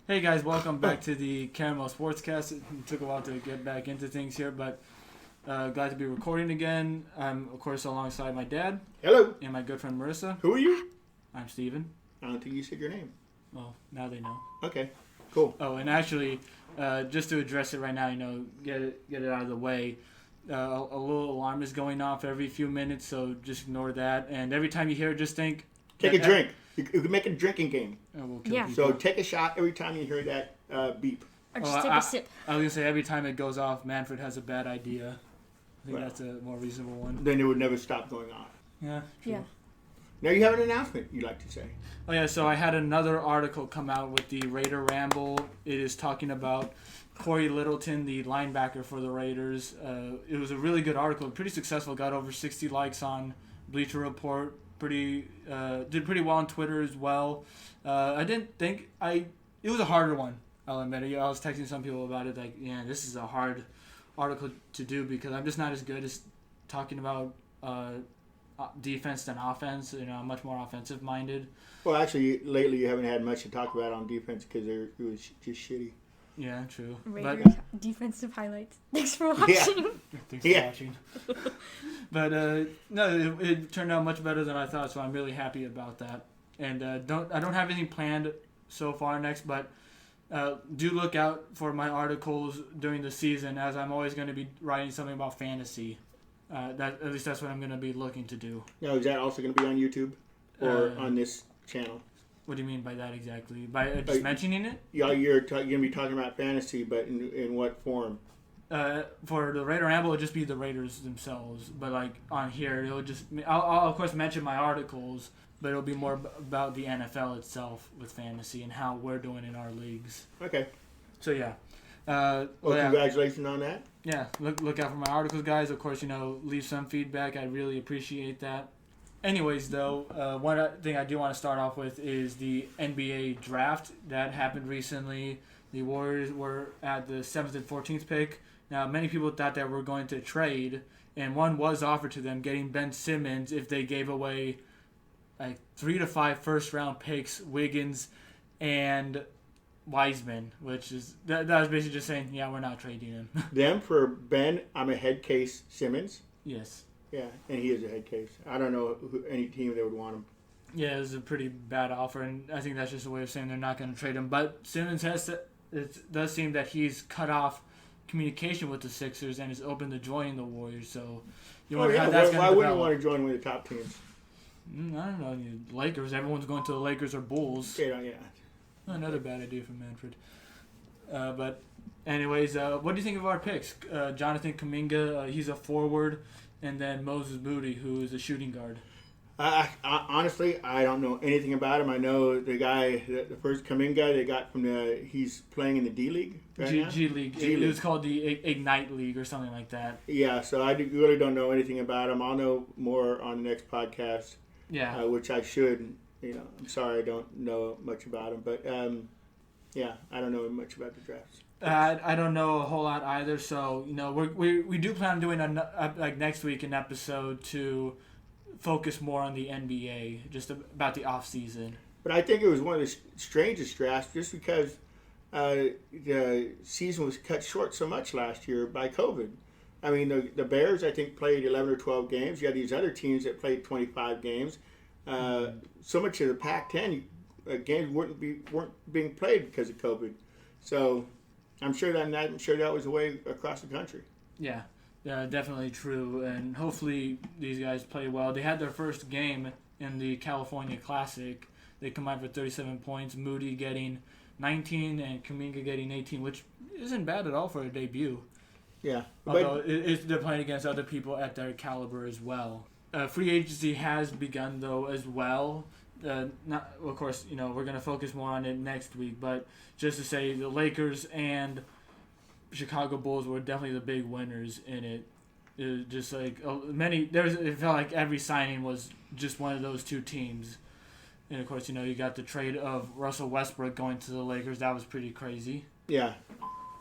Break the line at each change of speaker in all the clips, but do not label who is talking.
Hey guys, welcome back to the Caramel Sportscast. It took a while to get back into things here, but glad to be recording again. I'm, of course, alongside my dad.
Hello.
And my good friend Marissa.
Who are you?
I'm Steven.
I don't think you said your name.
Well, now they know.
Okay, cool.
Oh, and actually, just to address it right now, get it out of the way. A little alarm is going off every few minutes, so just ignore that. And every time you hear it, just think...
Take a drink. You can make it a drinking game.
We'll
Yeah.
So take a shot every time you hear that beep.
Or just take a sip.
I was going to say, every time it goes off, Manfred has a bad idea. I think that's a more reasonable one.
Then it would never stop going off.
Yeah, true.
Yeah.
Now you have an announcement you'd like to say.
Oh yeah, so I had another article come out with the Raider Ramble. It is talking about Corey Littleton, the linebacker for the Raiders. It was a really good article, pretty successful. Got over 60 likes on Bleacher Report. Did pretty well on Twitter as well. I didn't think it was a harder one. I'll admit it. I was texting some people about it, like, yeah, this is a hard article to do because I'm just not as good as talking about defense than offense. I'm much more offensive minded.
Well, actually, lately you haven't had much to talk about on defense because it was just shitty.
Yeah, true.
Raiders defensive highlights. Thanks for watching.
Thanks for watching. But no, it turned out much better than I thought, so I'm really happy about that. And I don't have anything planned so far next, but do look out for my articles during the season, as I'm always going to be writing something about fantasy. At least that's what I'm going to be looking to do.
Now, is that also going to be on YouTube or on this channel?
What do you mean by that exactly? By just mentioning it?
Yeah, you're going to be talking about fantasy, but in what form?
For the Raider Ramble, it'll just be the Raiders themselves. But like on here, I'll of course mention my articles, but it'll be more about the NFL itself with fantasy and how we're doing in our leagues.
Okay.
So yeah.
Congratulations on that.
Yeah, look out for my articles, guys. Of course, leave some feedback. I really appreciate that. Anyways, though, one thing I do want to start off with is the NBA draft that happened recently. The Warriors were at the 7th and 14th pick. Now, many people thought that we're going to trade, and one was offered to them, getting Ben Simmons if they gave away like 3 to 5 first-round picks, Wiggins, and Wiseman, which is that was basically just saying, yeah, we're not trading him.
Them for Ben, I'm a head case Simmons.
Yes.
Yeah, and he is a head case. I don't know any team that would want him.
Yeah, it was a pretty bad offer, and I think that's just a way of saying they're not going to trade him. But Simmons it does seem that he's cut off communication with the Sixers and is open to joining the Warriors. So you wonder how that's going to develop.
Why wouldn't you want to join one of the top teams?
I don't know. Lakers. Everyone's going to the Lakers or Bulls.
Yeah.
Another bad idea from Manfred. But anyways, what do you think of our picks? Jonathan Kuminga, he's a forward, and then Moses Moody, who is a shooting guard.
Honestly, I don't know anything about him. I know the guy, the first Kuminga they got from he's playing in the D League right now?
G League. It was called the Ignite League or something like that.
Yeah, so I really don't know anything about him. I'll know more on the next podcast.
Yeah.
Which I should. I'm sorry I don't know much about him, but yeah, I don't know much about the drafts.
I don't know a whole lot either. So we do plan on doing like next week an episode to focus more on the NBA, just about the off season.
But I think it was one of the strangest drafts, just because the season was cut short so much last year by COVID. I mean, the Bears I think played 11 or 12 games. You had these other teams that played 25 games. So much of the Pac-10 games weren't being played because of COVID. So I'm sure that was the way across the country.
Yeah, definitely true. And hopefully these guys play well. They had their first game in the California Classic. They combined for 37 points. Moody getting 19 and Kuminga getting 18, which isn't bad at all for a debut.
Yeah.
Although they're playing against other people at their caliber as well. Free agency has begun, though, as well. Of course, we're going to focus more on it next week, but just to say the Lakers and Chicago Bulls were definitely the big winners in it. It was just like it felt like every signing was just one of those two teams. And, of course, you got the trade of Russell Westbrook going to the Lakers. That was pretty crazy.
Yeah.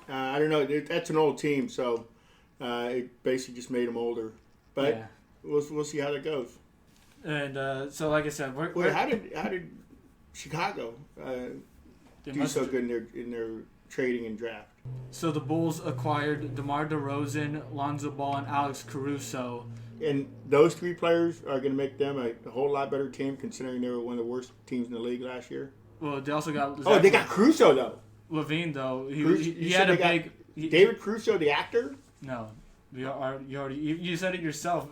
I don't know. That's an old team, so it basically just made them older. But yeah. We'll see how that goes.
And so, like I said,
how did Chicago do so good in their trading and draft.
So the Bulls acquired DeMar DeRozan, Lonzo Ball, and Alex Caruso.
And those three players are going to make them a whole lot better team, considering they were one of the worst teams in the league last year.
Well, they also got.
They got Caruso though.
Levine though. He
said
had a
they
big.
David Caruso, the actor.
No, you said it yourself,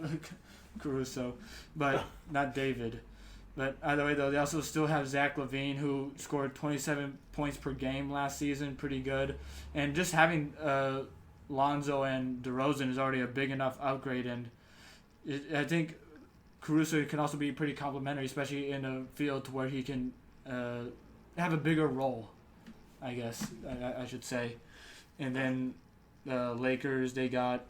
Caruso, but not David. But either way though, they also still have Zach LaVine, who scored 27 points per game last season, pretty good, and just having Lonzo and DeRozan is already a big enough upgrade, and I think Caruso can also be pretty complimentary, especially in a field to where he can have a bigger role, I guess I should say. And then the Lakers, they got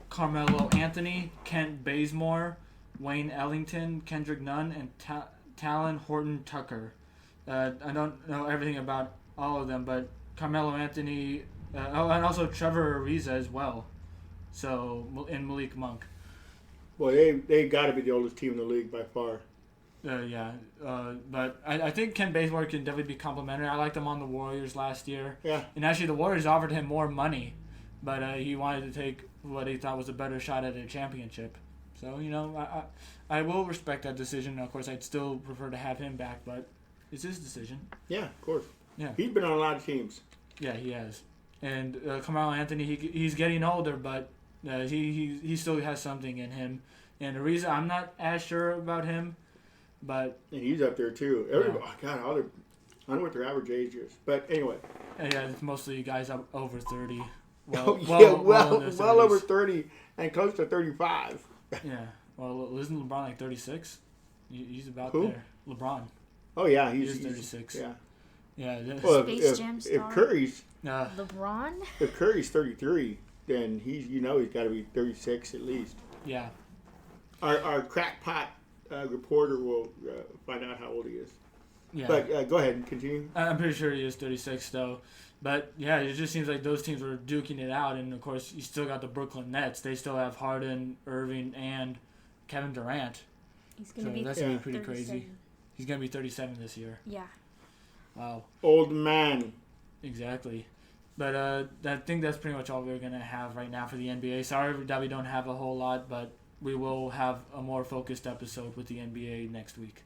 Carmelo Anthony, Kent Bazemore, Wayne Ellington, Kendrick Nunn, and Talon Horton Tucker. I don't know everything about all of them, but Carmelo Anthony, and also Trevor Ariza as well. So, and Malik Monk.
Well, they got to be the oldest team in the league by far.
But I think Ken Bazemore can definitely be complimentary. I liked him on the Warriors last year.
Yeah.
And actually, the Warriors offered him more money, but he wanted to take what he thought was a better shot at a championship. So, I will respect that decision. Of course, I'd still prefer to have him back, but it's his decision.
Yeah, of course.
Yeah.
He's been on a lot of teams.
Yeah, he has. And Carmelo Anthony, he's getting older, but he still has something in him. And Ariza, I'm not as sure about him, but...
And he's up there, too. Everybody, God, I don't know what their average age is. But anyway.
Yeah, it's mostly guys up over 30.
Well over 30 and close to 35.
Yeah. Well, isn't LeBron like 36? He's about
Who?
there. LeBron.
Oh, yeah.
He's 36.
Yeah.
Yeah.
Well,
Space Jam
if
star.
LeBron? If Curry's 33, then he's got to be 36 at least.
Yeah.
Our crackpot reporter will find out how old he is.
Yeah.
But go ahead and continue.
I'm pretty sure he is 36, though. But, yeah, it just seems like those teams were duking it out. And, of course, you still got the Brooklyn Nets. They still have Harden, Irving, and Kevin Durant.
He's going to be
that's going to be pretty
37.
crazy. He's going to be 37 this year.
Yeah.
Wow.
Old man.
Exactly. But I think that's pretty much all we're going to have right now for the NBA. Sorry that we don't have a whole lot, but we will have a more focused episode with the NBA next week.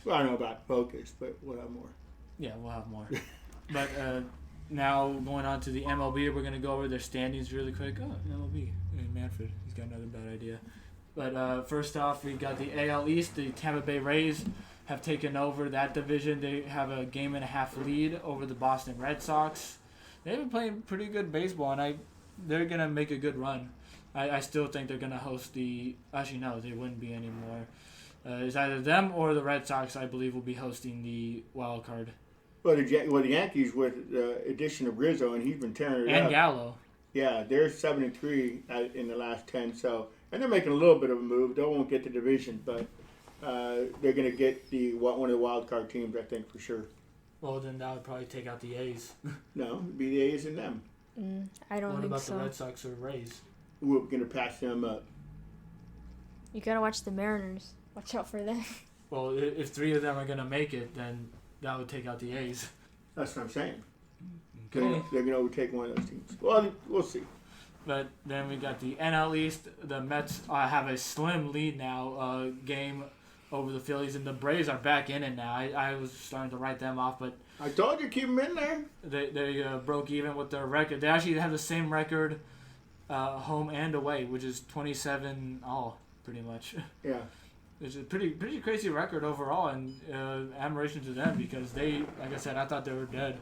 Well, I don't know about focus, but we'll have more.
Yeah, we'll have more. But now going on to the MLB, we're going to go over their standings really quick. Oh, MLB. And Manfred, he's got another bad idea. But first off, we got the AL East. The Tampa Bay Rays have taken over that division. They have a 1.5 lead over the Boston Red Sox. They've been playing pretty good baseball, and they're going to make a good run. I still think they're going to host the... Actually, no, they wouldn't be anymore. It's either them or the Red Sox, I believe, will be hosting the wild card.
Well, the Yankees with the addition of Rizzo, and he's been tearing it up.
And Gallo.
Yeah, they're 7-3 in the last 10. So, and they're making a little bit of a move. They won't get the division, but they're going to get one of the wild card teams, I think, for sure.
Well, then that would probably take out the A's.
No, it'd be the A's and them.
I don't
what
think
about
so.
the Red Sox or Rays?
We're going to pass them up.
You got to watch the Mariners. Watch out for them.
Well, if 3 of them are going to make it, then that would take out the A's.
That's what I'm saying.
Okay.
They're going to overtake one of those teams. Well, we'll see.
But then we got the NL East. The Mets have a slim lead now, game over the Phillies, and the Braves are back in it now. I was starting to write them off, but
I told you, keep them in there.
They broke even with their record. They actually have the same record, home and away, which is 27 all, pretty much.
Yeah.
It's a pretty crazy record overall, and admiration to them because they, like I said, I thought they were dead.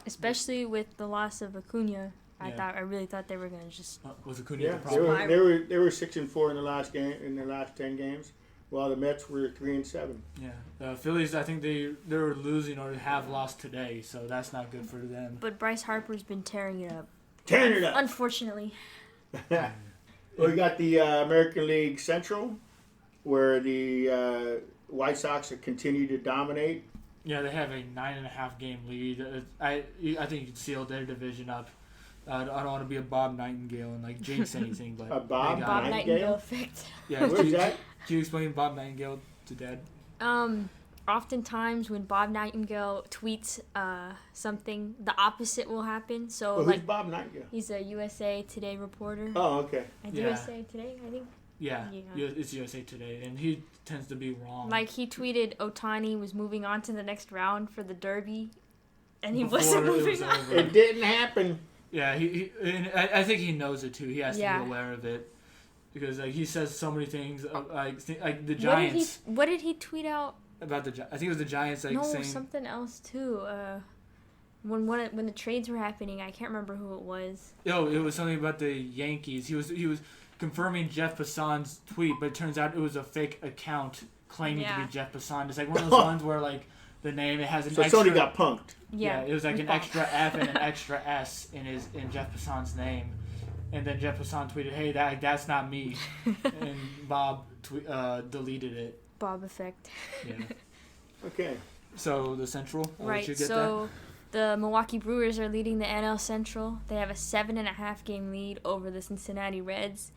Especially with the loss of Acuna. I really thought they were gonna just.
Was Acuna
Yeah,
the problem?
they were 6-4 in the last game in their last 10 games, while the Mets were 3-7.
Yeah, the Phillies. I think they're losing or have lost today, so that's not good for them.
But Bryce Harper's been tearing it up.
Tearing it up.
Unfortunately.
We got the American League Central, where the White Sox have continued to dominate.
Yeah, they have a 9.5 game lead. I think you can seal their division up. I don't want to be a Bob Nightingale and like jinx anything, but
A Bob
they got it.
Nightingale effect.
Yeah,
What's that?
Can you explain Bob Nightingale to Dad?
oftentimes when Bob Nightingale tweets something, the opposite will happen. So
Well, who's Bob Nightingale?
he's a USA Today reporter.
Oh, okay.
USA Today, I think.
Yeah, it's USA Today, and he tends to be wrong.
Like, he tweeted Ohtani was moving on to the next round for the Derby, and he
Before
wasn't
it
moving
was
on.
over.
It didn't happen.
Yeah, and I think he knows it too. He has to
Yeah.
be aware of it because like he says so many things like the Giants.
What did he tweet out?
About I think it was the Giants like
No,
saying
something else too. When the trades were happening, I can't remember who it was.
Oh, it was something about the Yankees. He was confirming Jeff Passan's tweet, but it turns out it was a fake account claiming to be Jeff Passan. It's like one of those ones where like the name it has an extra.
So Sony got punked.
Yeah,
it was like an extra F and an extra S in Jeff Passan's name, and then Jeff Passan tweeted, "Hey, that's not me," and Bob deleted it.
Bob effect.
Yeah.
Okay.
So the Central.
Right. So the Milwaukee Brewers are leading the NL Central. They have a 7.5 game lead over the Cincinnati Reds.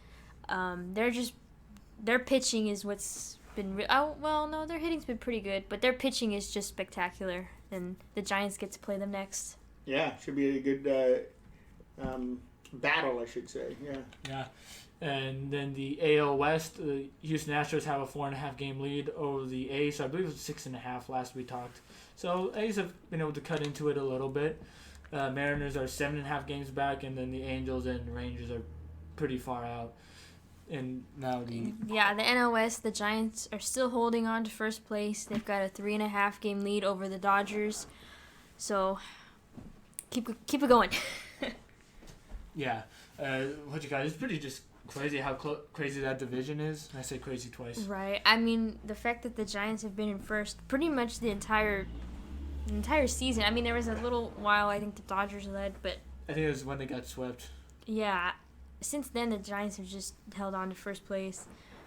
Their pitching is what's been. Their hitting's been pretty good, but their pitching is just spectacular, and the Giants get to play them next.
Yeah, should be a good battle, I should say. Yeah.
Yeah. And then the AL West, the Houston Astros have a 4.5 game lead over the A's. So I believe it was 6.5 last we talked. So A's have been able to cut into it a little bit. Mariners are 7.5 games back, and then the Angels and Rangers are pretty far out. And now the
NL West, the Giants are still holding on to first place. They've got a 3.5 game lead over the Dodgers. So keep it going.
Yeah. What you got? It's pretty just crazy how crazy that division is. I say crazy twice.
Right. I mean, the fact that the Giants have been in first pretty much the entire season. I mean, there was a little while I think the Dodgers led, but
I think it was when they got swept.
Yeah. Since then, the Giants have just held on to first place.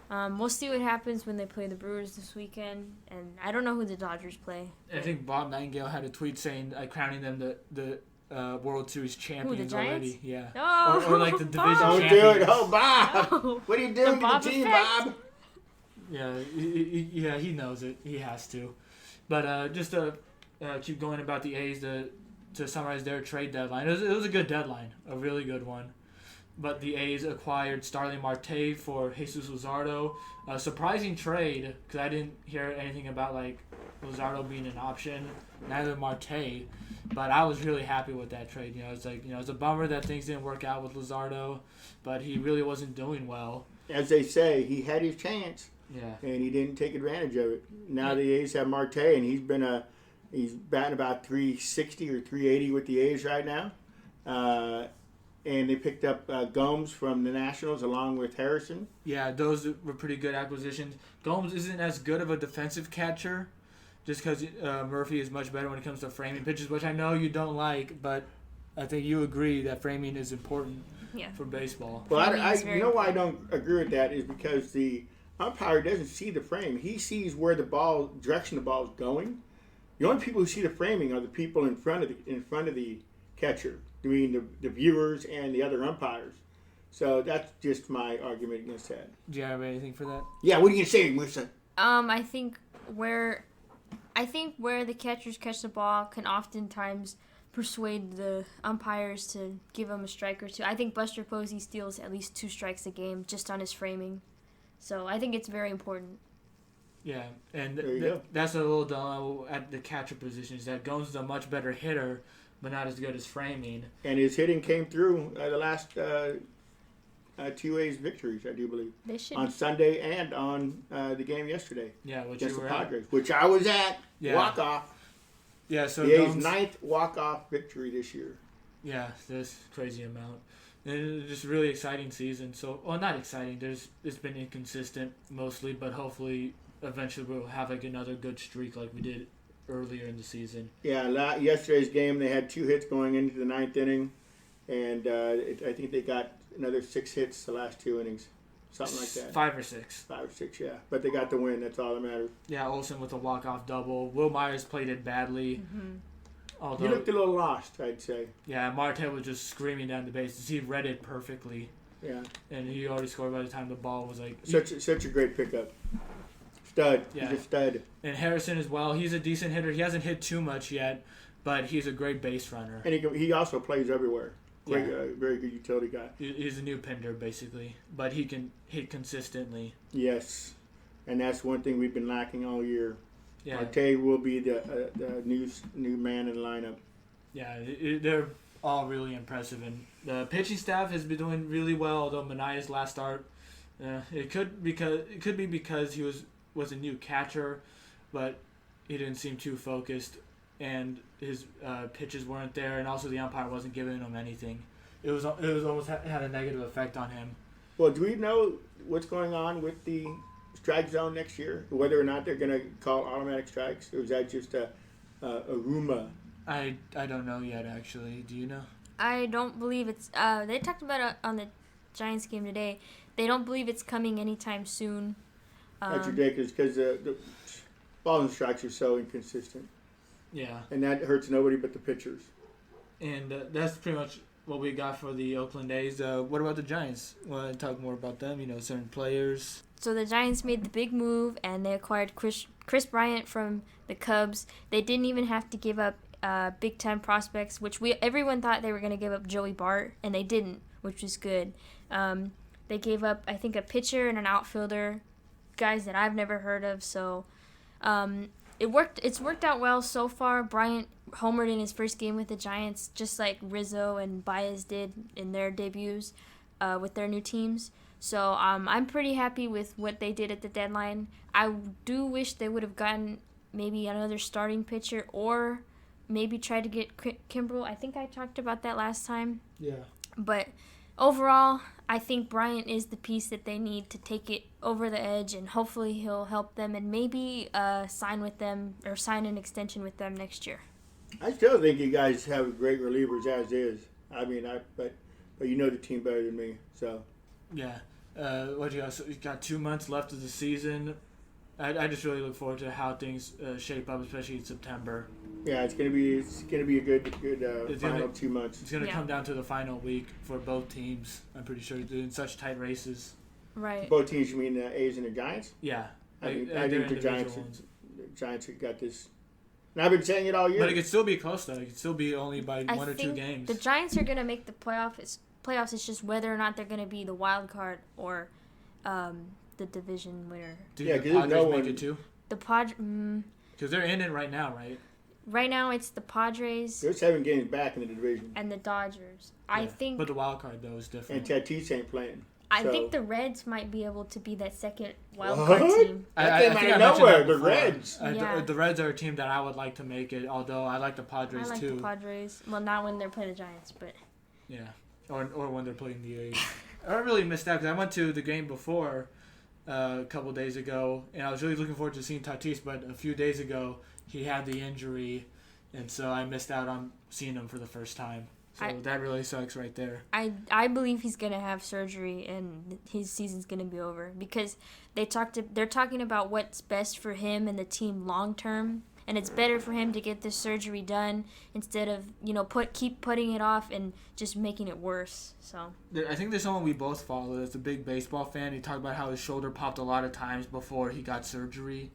We'll see what happens when they play the Brewers this weekend, and I don't know who the Dodgers play.
I think Bob Nightingale had a tweet saying crowning them the World Series champions already. Yeah.
Oh,
or like the division
Don't
champions.
do it. Oh, Bob.
Oh.
What are you doing to the team,
effect.
Bob?
Yeah, he knows it. He has to. But just to keep going about the A's, to summarize their trade deadline, it was a good deadline, a really good one. But the A's acquired Starling Marte for Jesus Luzardo. A surprising trade, because I didn't hear anything about like Luzardo being an option, neither Marte. But I was really happy with that trade. It's a bummer that things didn't work out with Luzardo, but he really wasn't doing well.
As they say, he had his chance.
Yeah.
And he didn't take advantage of it. Now the A's have Marte, and he's batting about 360 or 380 with the A's right now. And they picked up Gomes from the Nationals along with Harrison.
Yeah, those were pretty good acquisitions. Gomes isn't as good of a defensive catcher, just because Murphy is much better when it comes to framing pitches, which I know you don't like, but I think you agree that framing is important for baseball.
Well, you know why I don't agree with that is because the umpire doesn't see the frame. He sees where the direction the ball is going. The only people who see the framing are the people in front of the catcher, doing the viewers and the other umpires. So that's just my argument against that.
Do you have anything for that?
Yeah, what are you gonna say, Musa?
I think where the catchers catch the ball can oftentimes persuade the umpires to give him a strike or two. I think Buster Posey steals at least 2 strikes a game just on his framing. So I think it's very important.
Yeah, and
go.
that's a little dilemma at the catcher position, is that Gomes is a much better hitter, but not as good as framing.
And his hitting came through the last 2 A's victories, I do believe.
They should.
On Sunday and on the game yesterday.
Yeah, which
against
you
the
were
Padres, which I was at.
Yeah.
Walk-off.
Yeah, so
The A's
Gomes,
9th walk-off victory this year.
Yeah, that's a crazy amount. And it was just a really exciting season. So, well, not exciting. It's been inconsistent mostly, but hopefully eventually we'll have like another good streak like we did earlier in the season.
Yeah, yesterday's game they had 2 hits going into the 9th inning, and I think they got another 6 hits the last 2 innings, something like that.
5 or 6.
5 or 6, yeah. But they got the win. That's all that matters.
Yeah, Olsen with a walk-off double. Will Myers played it badly.
Mm-hmm.
Although,
He looked a little lost, I'd say.
yeah, Marte was just screaming down the bases. He read it perfectly,
Yeah.
and he already scored by the time the ball was like.
Such a great pickup. stud.
Yeah.
He's a stud.
And Harrison as well. He's a decent hitter. He hasn't hit too much yet, but he's a great base runner.
And he also plays everywhere. Great,
Yeah.
Very good utility guy.
He's a new Pinder, basically, but he can hit consistently.
Yes, and that's one thing we've been lacking all year.
Yeah,
Marte will be the new man in the lineup.
yeah, they're all really impressive, and the pitching staff has been doing really well. Although Manaea's last start, it could be because he was a new catcher, but he didn't seem too focused, and his pitches weren't there, and also the umpire wasn't giving him anything. It was almost had a negative effect on him.
Well, do we know what's going on with the strike zone next year? Whether or not they're going to call automatic strikes, or is that just a rumor?
I don't know yet, actually. Do you know?
I don't believe it's. They talked about it on the Giants game today. They don't believe it's coming anytime soon.
That's ridiculous because the balls and strikes are so inconsistent,
Yeah,
and that hurts nobody but the pitchers.
and that's pretty much what we got for the Oakland A's. What about the Giants? Want to talk more about them? Certain players.
So the Giants made the big move, and they acquired Chris Bryant from the Cubs. They didn't even have to give up big-time prospects, which everyone thought they were going to give up Joey Bart, and they didn't, which was good. They gave up, I think, a pitcher and an outfielder, guys that I've never heard of. So it's worked out well so far. Bryant homered in his first game with the Giants, just like Rizzo and Baez did in their debuts with their new teams. So I'm pretty happy with what they did at the deadline. I do wish they would have gotten maybe another starting pitcher or maybe try to get Kimbrel. I think I talked about that last time.
Yeah.
But overall, I think Bryant is the piece that they need to take it over the edge, and hopefully he'll help them and maybe sign with them or sign an extension with them next year.
I still think you guys have great relievers as is. I mean, but you know the team better than me, so.
Yeah. What you got? So you got 2 months left of the season. I just really look forward to how things shape up, especially in September.
Yeah, it's gonna be a good final 2 months.
It's gonna come down to the final week for both teams. I'm pretty sure they're in such tight races.
Right.
Both teams, you mean the A's and the Giants?
Yeah.
I think
they're
the Giants.
individual ones.
The Giants have got this. And I've been saying it all year.
But it could still be close though. It could still be only by
I
one or two
think
games.
The Giants are gonna make the playoffs. It's just whether or not they're gonna be the wild card or the division winner.
Do
Yeah,
the
'cause
Padres
no
make
one-
it too?
The Padres.
Because they're in it right now, right?
Right now, it's the Padres
They're 7 games back in the division,
and the Dodgers. I
Yeah.
think.
But the wild card though is
and
different.
Tatis ain't playing.
I
so-
think the Reds might be able to be that second wild
What?
card team.
That came out of
mentioned
nowhere,
that
the
before.
Reds.
Yeah.
The Reds are a team that I would like to make it. Although I like the
I
Padres
like
too.
the Padres. Well, not when they're playing the Giants, but
Yeah, or when they're playing the A's. I really missed out because I went to the game before a couple days ago, and I was really looking forward to seeing Tatis. But a few days ago, he had the injury, and so I missed out on seeing him for the first time. So that really sucks right there.
I believe he's gonna have surgery and his season's gonna be over because they're talking about what's best for him and the team long term, and it's better for him to get this surgery done instead of keep putting it off and just making it worse. So
I think there's someone we both follow that's a big baseball fan. He talked about how his shoulder popped a lot of times before he got surgery.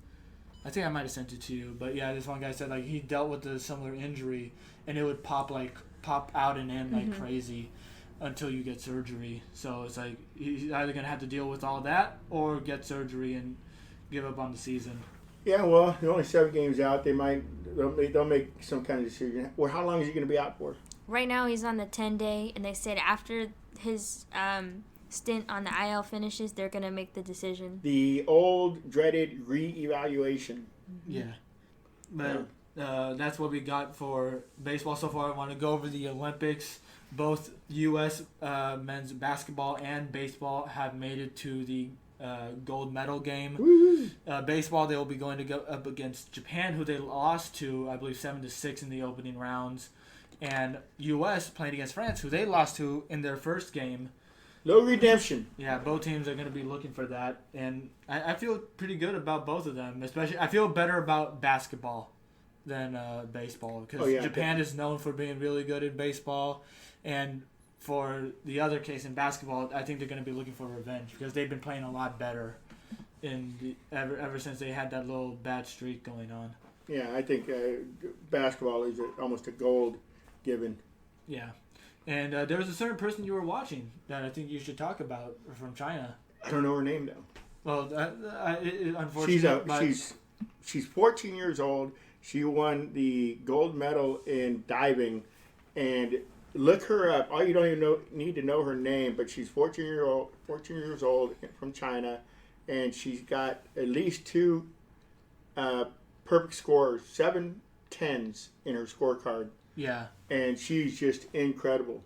I think I might have sent it to you, but yeah, this one guy said like he dealt with a similar injury and it would pop out and in like crazy until you get surgery. So it's like he's either gonna have to deal with all that or get surgery and give up on the season.
Yeah, well, they're only 7 games out. They'll make some kind of decision. Well, how long is he going to be out for?
right now he's on the 10-day, and they said after his stint on the IL finishes, they're gonna make the decision.
The old dreaded reevaluation.
Yeah, but that's what we got for baseball so far. I want to go over the Olympics. Both U.S. Men's basketball and baseball have made it to the gold medal game. Baseball, they will be going to go up against Japan, who they lost to, I believe, 7-6 in the opening rounds. And U.S. playing against France, who they lost to in their first game.
No redemption.
Yeah, both teams are going to be looking for that. And I feel pretty good about both of them. Especially, I feel better about basketball than baseball. Because Japan is known for being really good at baseball. And for the other case in basketball, I think they're going to be looking for revenge because they've been playing a lot better ever since they had that little bad streak going on.
Yeah, I think basketball is almost a gold given.
Yeah. And there was a certain person you were watching that I think you should talk about from China.
I don't know her name though.
Well, unfortunately,
she's 14 years old. She won the gold medal in diving, and look her up. All you don't even need to know her name, but she's 14 years old from China, and she's got at least 2 perfect scores, 7 10s in her scorecard.
Yeah.
And she's just incredible.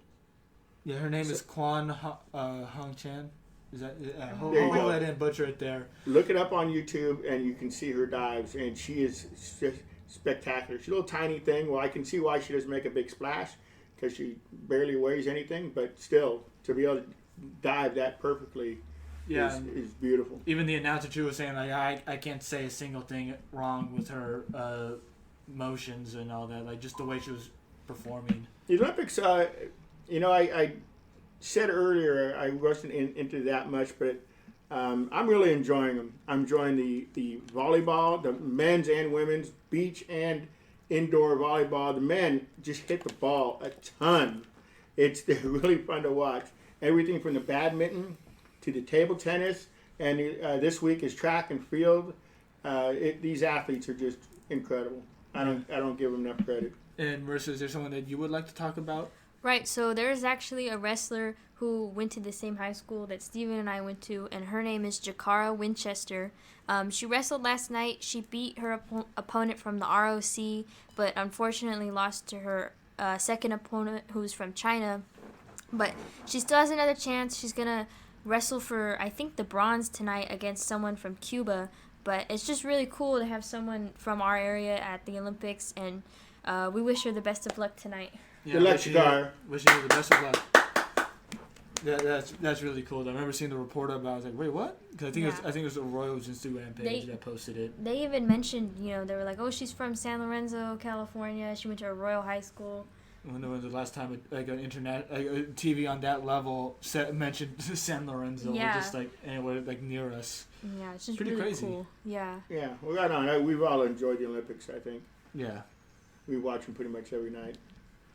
Yeah, her name is Quan Hong Chan. Is that?
Hopefully
I didn't butcher it there.
Look it up on YouTube, and you can see her dives, and she is just spectacular. She's a little tiny thing. Well, I can see why she doesn't make a big splash, because she barely weighs anything. But still, to be able to dive that perfectly is beautiful.
Even the announcer too was saying, like, I can't say a single thing wrong with her motions and all that. Like, just the way she was performing.
The Olympics, I said earlier I wasn't into that much, but I'm really enjoying them. I'm enjoying the volleyball, the men's and women's, beach and indoor volleyball. The men just hit the ball a ton. They're really fun to watch. Everything from the badminton to the table tennis, and this week is track and field. These athletes are just incredible. I don't give them enough credit.
And Marissa, is there someone that you would like to talk about?
Right, so there's actually a wrestler who went to the same high school that Steven and I went to, and her name is Jakara Winchester. She wrestled last night. She beat her opponent from the ROC, but unfortunately lost to her second opponent, who's from China. But she still has another chance. She's going to wrestle for, I think, the bronze tonight against someone from Cuba. But it's just really cool to have someone from our area at the Olympics, and we wish her the best of luck tonight.
Yeah,
good luck, Jakara.
Wish you the best of luck. That's really cool. I remember seeing the report about it. I was like, wait, what? Because I think it was the Royals Instagram page that posted it.
They even mentioned, they were like, oh, she's from San Lorenzo, California. She went to a Royal High School.
I wonder when the last time an internet, a TV on that level mentioned San Lorenzo, or just anywhere near us.
Yeah, it's just
pretty
really
crazy.
Cool. Yeah.
Yeah, we've all enjoyed the Olympics, I think.
Yeah.
We watch them pretty much every night.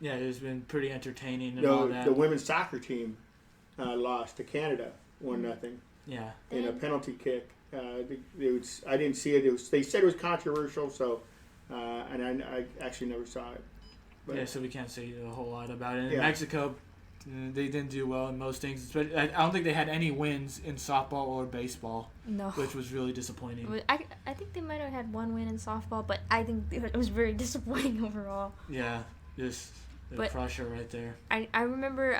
Yeah, it's been pretty entertaining and all that.
The women's soccer team lost to Canada 1-0.
Yeah.
In a penalty kick. I didn't see it. They said it was controversial, so and I actually never saw it. But,
yeah, so we can't say a whole lot about it. In
yeah.
Mexico, they didn't do well in most things. But I don't think they had any wins in softball or baseball.
No.
Which was really disappointing.
I think they might have had one win in softball, but I think it was very disappointing overall.
Yeah, just a crusher right there.
I remember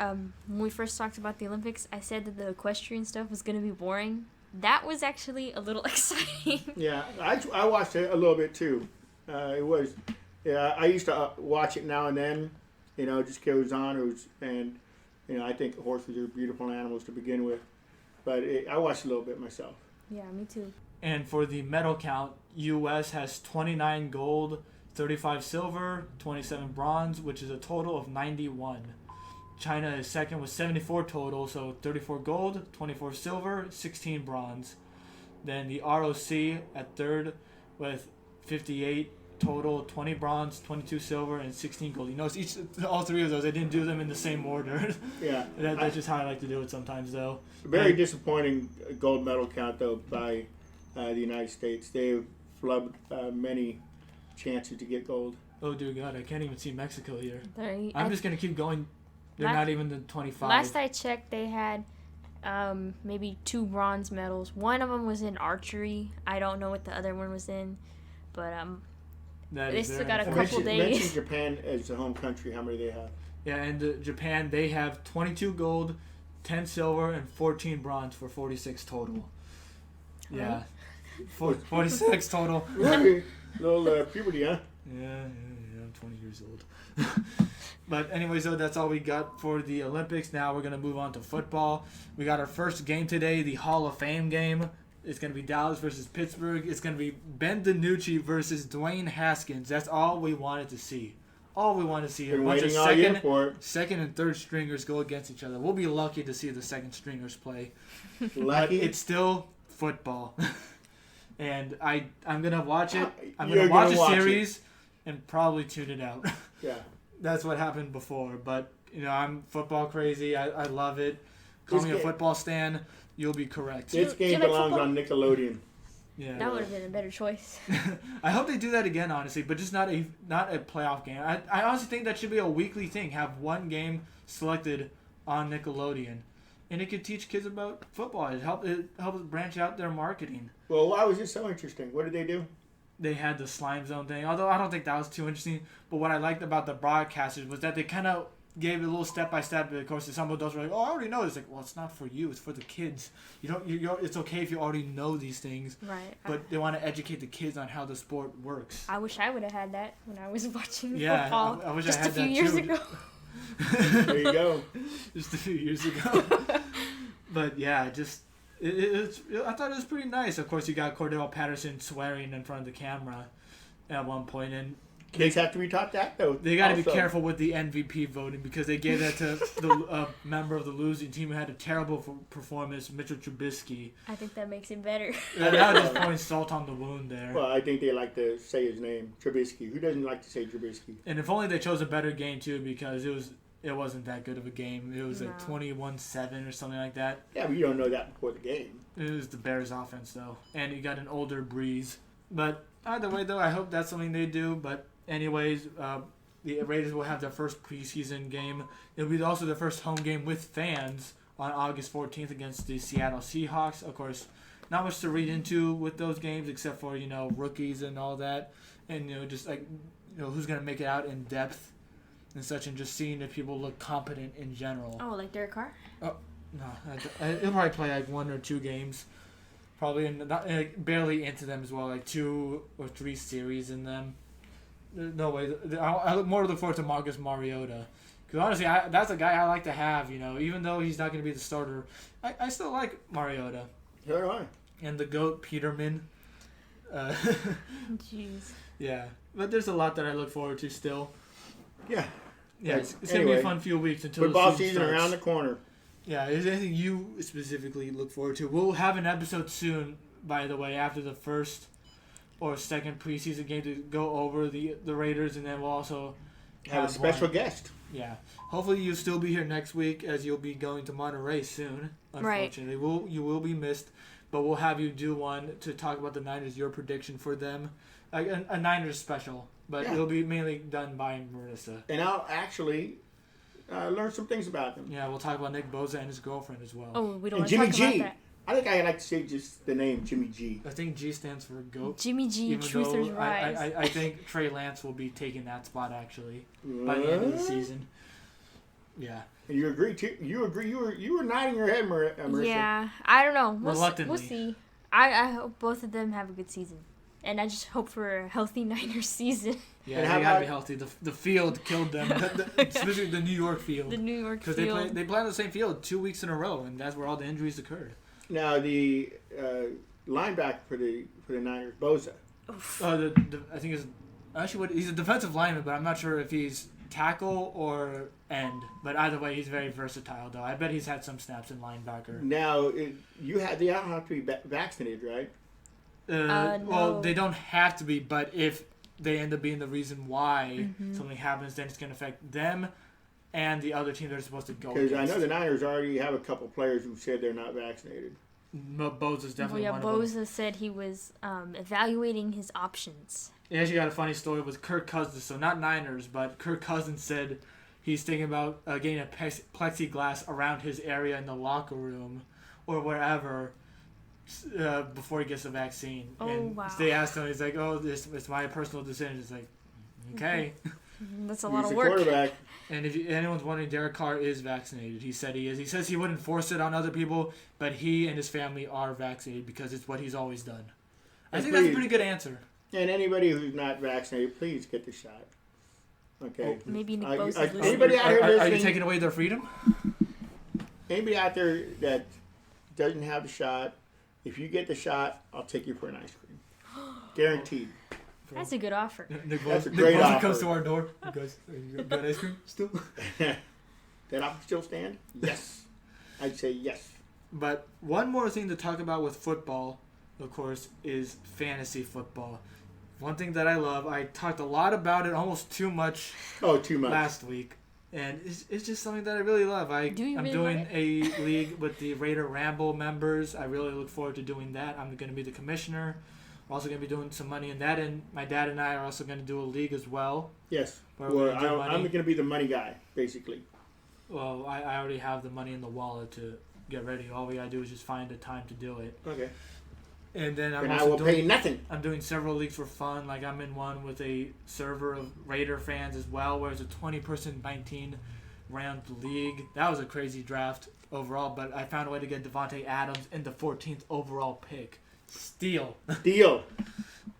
when we first talked about the Olympics, I said that the equestrian stuff was going to be boring. That was actually a little exciting.
Yeah, I watched it a little bit too. It was... Yeah, I used to watch it now and then, just goes on. I think horses are beautiful animals to begin with. But I watched a little bit myself.
Yeah, me too.
And for the medal count, U.S. has 29 gold, 35 silver, 27 bronze, which is a total of 91. China is second with 74 total, so 34 gold, 24 silver, 16 bronze. Then the ROC at third with 58 total, 20 bronze, 22 silver, and 16 gold. It's all three of those. I didn't do them in the same order.
Yeah.
That's just how I like to do it sometimes, though.
Very disappointing gold medal count, though, by the United States. They've flubbed many chances to get gold.
Oh, dear God. I can't even see Mexico here.
I'm
just going to keep going. They're not even the 25.
Last I checked, they had maybe 2 bronze medals. One of them was in archery. I don't know what the other one was in, but they still got a couple days.
Mention Japan as the home country. How many they have?
Yeah, and Japan, they have 22 gold, 10 silver, and 14 bronze for 46 total. Yeah, 46 total.
Little puberty, huh?
Yeah, I'm 20 years old. But anyways, though, that's all we got for the Olympics. Now we're going to move on to football. We got our first game today, the Hall of Fame game. It's going to be Dallas versus Pittsburgh. It's going to be Ben DiNucci versus Dwayne Haskins. That's all we wanted to see. All we want to see.
Been waiting all year for it.
Second and third stringers go against each other. We'll be lucky to see the second stringers play.
Lucky?
But it's still football. And I'm going to watch it. I'm
You're
going to watch
gonna
a
watch
series and probably tune it out.
Yeah.
That's what happened before. But, I'm football crazy. I love it. Call me a football stan. You'll be correct.
This game
like
belongs
football?
on Nickelodeon.
Yeah.
That would have been a better choice.
I hope they do that again, honestly, but just not a playoff game. I honestly think that should be a weekly thing. Have one game selected on Nickelodeon, and it could teach kids about football. It helps branch out their marketing.
Well, why was it so interesting? What did they do?
They had the slime zone thing, although I don't think that was too interesting. But what I liked about the broadcasters was that they kind of gave it a little step by step. Of course, some of those were like, "Oh, I already know." It's like, well, it's not for you; it's for the kids. It's okay if you already know these things.
Right.
But they want to educate the kids on how the sport works.
I wish I would have had that when I was watching
Yeah,
football
I wish
just
I had
a few
that
years
too.
ago.
There you go.
Just a few years ago. But yeah, I thought it was pretty nice. Of course, you got Cordell Patterson swearing in front of the camera at one point, and
Kids have to be taught that, though.
they got to be
also.
careful with the MVP voting because they gave that to the member of the losing team who had a terrible performance, Mitchell Trubisky.
I think that makes it better.
That was just pouring salt on the wound there.
Well, I think they like to say his name, Trubisky. Who doesn't like to say Trubisky?
And if only they chose a better game too, because it wasn't that good of a game. It was like 21-7 or something like that.
Yeah, but you don't know that before the game.
It was the Bears' offense though, and you got an older Breeze. But either way though, I hope that's something they do. But anyways, the Raiders will have their first preseason game. It'll be also their first home game with fans on August 14th against the Seattle Seahawks. Of course, not much to read into with those games except for rookies and all that, and just like who's gonna make it out in depth and such, and just seeing if people look competent in general.
Oh, like Derek Carr?
Oh, no. He'll probably play like 1 or 2 games. Probably barely into them as well, like 2 or 3 series in them. No way. I look more to look forward to Marcus Mariota. Because honestly, that's a guy I like to have, even though he's not going to be the starter. I still like Mariota.
So do I.
And the GOAT, Peterman.
Jeez.
Yeah. But there's a lot that I look forward to still.
Yeah.
Yeah, it's going to be a fun few weeks until
football
the
season
starts.
around the corner.
Yeah, is there anything you specifically look forward to? We'll have an episode soon, by the way, after the first or second preseason game to go over the Raiders, and then we'll also
Have a special guest.
Yeah. Hopefully you'll still be here next week as you'll be going to Monterey soon, unfortunately.
Right.
You will be missed, but we'll have you do one to talk about the Niners, your prediction for them. A Niners special, but it'll be mainly done by Marissa.
And I'll actually learn some things about them.
Yeah, we'll talk about Nick Bosa and his girlfriend as well.
Oh, we don't
And
want to
Jimmy
talk
G.
about that.
I think I like to say just the name Jimmy G.
I think G stands for GOAT.
Jimmy G,
Even
Truthers
though
Rise.
I think Trey Lance will be taking that spot actually by the end of the season. Yeah.
And you agree too? You agree? You were nodding your head, Marissa.
Yeah, I don't know.
Reluctantly.
We'll see. I hope both of them have a good season. And I just hope for a healthy Niners season.
Yeah,
And
they
how
gotta
about-
be healthy. The field killed them, especially the New York field.
The New York
Because
field.
they play on the same field 2 weeks in a row, and that's where all the injuries occurred.
Now the linebacker for the Niners, Bosa.
I think he's a defensive lineman, but I'm not sure if he's tackle or end. But either way, he's very versatile, though. I bet he's had some snaps in linebacker.
Now they don't have to be vaccinated, right?
No.
Well, they don't have to be, but if they end up being the reason why something happens, then it's going to affect them and the other team they're supposed to go
Because
against.
I know the Niners already have a couple players who said they're not vaccinated.
Bosa's definitely
Well, yeah,
one of them.
Bosa said he was evaluating his options.
He actually got a funny story with Kirk Cousins. So not Niners, but Kirk Cousins said he's thinking about getting a plexiglass around his area in the locker room or wherever before he gets the vaccine.
Oh,
and
wow.
they asked him, he's like, "Oh, it's my personal decision." It's like, okay.
That's a lot
He's
of
the
work.
quarterback.
And if anyone's wondering, Derek Carr is vaccinated. He said he is. He says he wouldn't force it on other people, but he and his family are vaccinated because it's what he's always done. I think that's a pretty good answer.
And anybody who's not vaccinated, please get the shot. Okay.
Maybe Nick
I-
Bosa's
I-
listening.
anybody out here
Are you
listening?
taking away their freedom?
Anybody out there that doesn't have the shot, if you get the shot, I'll take you for an ice cream. Guaranteed.
That's a good offer.
Nick
That's a
Bosa,
great
Nick Bosa
offer.
comes to our door. You guys, you got ice cream still?
That offer still stand? Yes. I'd say yes.
But one more thing to talk about with football of course, is fantasy football. One thing that I love, I talked a lot about it, almost too much.
Oh, too much.
Last week. And it's just something that I really love. I'm doing a league with the Raider Ramble members. I really look forward to doing that. I'm going to be the commissioner. We're also going to be doing some money in that. And my dad and I are also going to do a league as well.
Yes. Well, I'm going to be the money guy, basically.
Well, I already have the money in the wallet to get ready. All we got to do is just find a time to do it.
Okay.
And then
I will pay nothing.
I'm doing several leagues for fun. Like I'm in one with a server of Raider fans as well, where it's a 20-person 19-round league. That was a crazy draft overall, but I found a way to get Devontae Adams in the 14th overall pick. Steal.
Deal.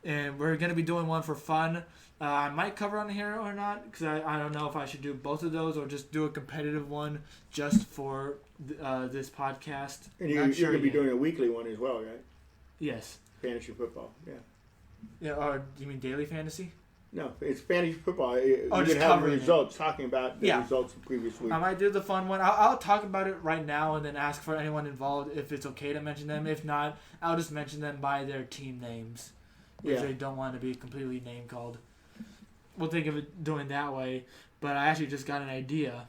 And we're going to be doing one for fun. I might cover on here or not, because I don't know if I should do both of those or just do a competitive one just for this podcast.
And you're going to be doing a weekly one as well, right?
Yes.
Fantasy football, yeah.
Yeah, or do you mean daily fantasy?
No, it's fantasy football. You
just
can have
covering
results, talking about the results of the previous week.
I might do the fun one. I'll talk about it right now and then ask for anyone involved if it's okay to mention them. If not, I'll just mention them by their team names if they don't want to be completely name called. We'll think of it doing that way. But I actually just got an idea.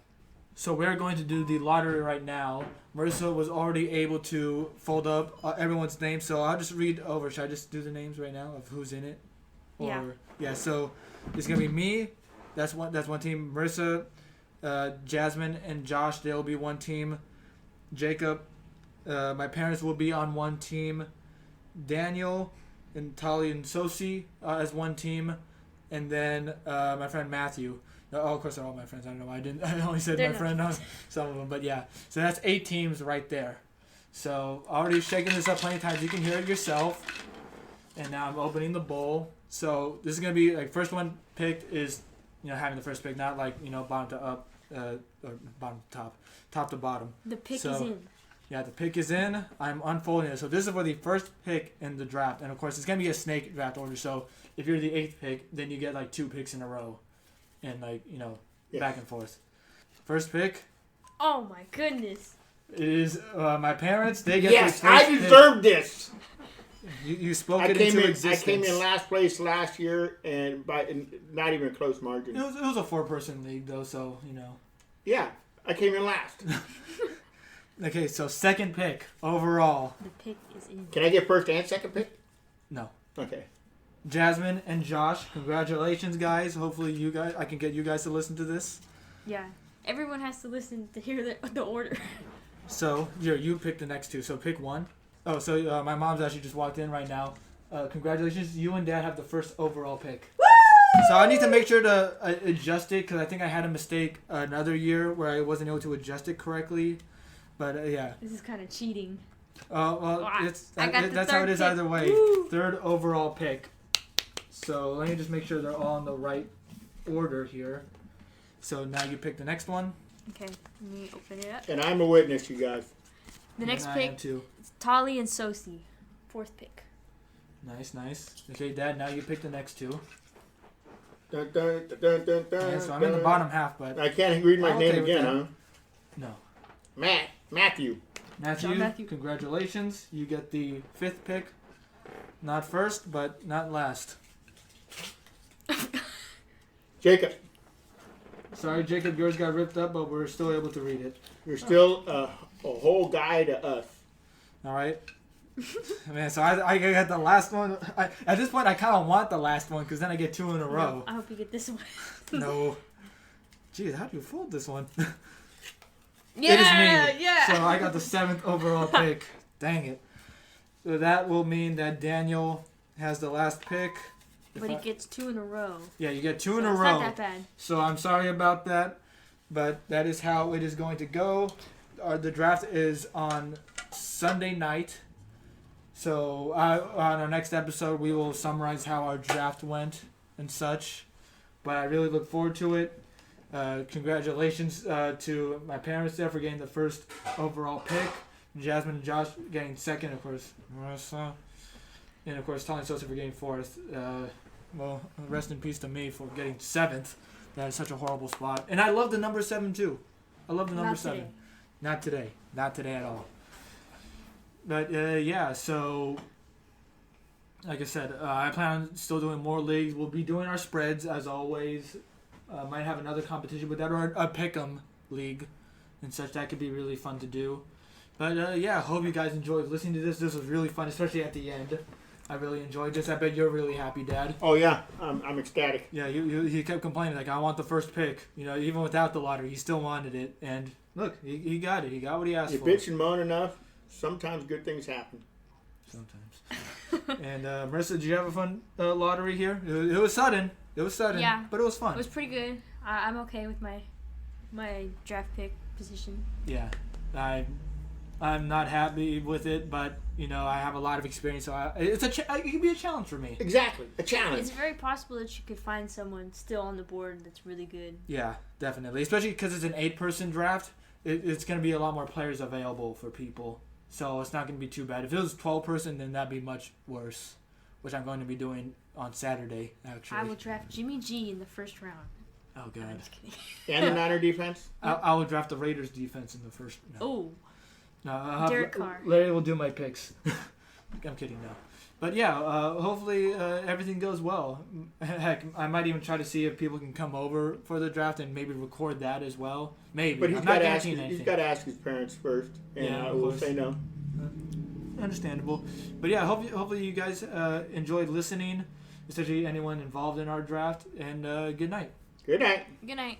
So we're going to do the lottery right now. Marissa was already able to fold up everyone's names, so I'll just read over. Should I just do the names right now of who's in it? Yeah, so it's going to be me. That's one team. Marissa, Jasmine, and Josh, they'll be one team. Jacob, my parents will be on one team. Daniel and Tali and Sosi as one team. And then my friend Matthew. Oh, of course, they're all my friends. I don't know why I only said my friend on some of them. But yeah, so that's 8 teams right there. So already shaking this up plenty of times. You can hear it yourself. And now I'm opening the bowl. So this is going to be, like, first one picked is, having the first pick, not like, bottom to up, or bottom to top to bottom.
The pick is in.
Yeah, the pick is in. I'm unfolding it. So this is for the first pick in the draft. And, of course, it's going to be a snake draft order. So if you're the 8th pick, then you get, like, 2 picks in a row. And, like, back and forth. First pick.
Oh, my goodness.
It is my parents. They get
yes, I deserve this.
You spoke it into existence.
I came in last place last year, and by not even a close margin.
It was a 4-person league, though, so,
Yeah, I came in last.
Okay, so second pick overall.
The pick is in.
Can I get first and second pick?
No.
Okay.
Jasmine and Josh, congratulations, guys. Hopefully I can get you guys to listen to this.
Yeah. Everyone has to listen to hear the order.
So, you pick the next 2. So pick one. Oh, so my mom's actually just walked in right now. Congratulations. You and Dad have the first overall pick.
Woo!
So I need to make sure to adjust it because I think I had a mistake another year where I wasn't able to adjust it correctly. But, yeah.
This is kind of cheating.
That's how it is
pick.
either way.
Woo!
3rd overall pick. So let me just make sure they're all in the right order here. So now you pick the next one.
Okay, let me open it up.
And I'm a witness, you guys.
The next pick is Tali and Sosi. 4th pick.
Nice. Okay, Dad, now you pick the next 2.
Dun, dun, dun, dun, dun,
Yeah, so I'm in the bottom half, but...
I can't read my name again, huh?
No.
Matthew.
Matthew, congratulations. You get the 5th pick. Not first, but not last.
Jacob.
Sorry, Jacob, yours got ripped up, but we're still able to read it.
You're still a whole guy to us.
All right. Man, so I got the last one. At this point, I kind of want the last one because then I get 2 in a row.
No, I hope you get this one.
No. Jeez, how do you fold this one?
Yeah,
it is me.
yeah.
So I got the 7th overall pick. Dang it. So that will mean that Daniel has the last pick.
But he gets 2 in a row.
Yeah, you get 2 in a row.
It's not that bad.
So I'm sorry about that, but that is how it is going to go. The draft is on Sunday night. So on our next episode, we will summarize how our draft went and such. But I really look forward to it. Congratulations to my parents there for getting the first overall pick. Jasmine and Josh getting 2nd, of course. Marissa. And, of course, Tony Sosa for getting 4th. Well, rest in peace to me for getting 7th. That is such a horrible spot. And I love the number 7, too. I love the number 7. Not today. Not today at all. But, yeah, so like I said, I plan on still doing more leagues. We'll be doing our spreads as always. Might have another competition with that or a pick'em league and such. That could be really fun to do. But yeah, hope you guys enjoyed listening to this. This was really fun, especially at the end. I really enjoyed this. I bet you're really happy, Dad.
Oh yeah, I'm ecstatic.
Yeah, he kept complaining like, I want the first pick. You know, even without the lottery, he still wanted it. And look, he got it. He got what he asked for.
You bitch and moan enough, sometimes good things happen.
Sometimes. And Marissa, did you have a fun lottery here? It was sudden. It was sudden.
Yeah,
but it was fun.
It was pretty good. I'm okay with my draft pick position.
Yeah, I'm not happy with it, but you know I have a lot of experience, so it can be a challenge for me.
Exactly, a challenge.
It's very possible that you could find someone still on the board that's really good.
Yeah, definitely, especially because it's an 8-person draft. It's going to be a lot more players available for people, so it's not going to be too bad. If it was 12-person, then that'd be much worse, which I'm going to be doing on Saturday. Actually,
I will draft Jimmy G in the first round.
Oh god.
I'm just kidding.
And the Niner defense.
I will draft the Raiders defense in the first. No.
Oh.
No,
Derek Carr.
Larry will do my picks. I'm kidding, no. But yeah, hopefully everything goes well. Heck, I might even try to see if people can come over for the draft and maybe record that as well. Maybe.
But he's
I'm
got
not
to ask.
guaranteeing
He's
anything.
got to ask his parents first, and
Yeah,
I
of
will
course.
say no.
Understandable. But yeah, hopefully you guys enjoyed listening, especially anyone involved in our draft. And good night.
Good night.
Good night.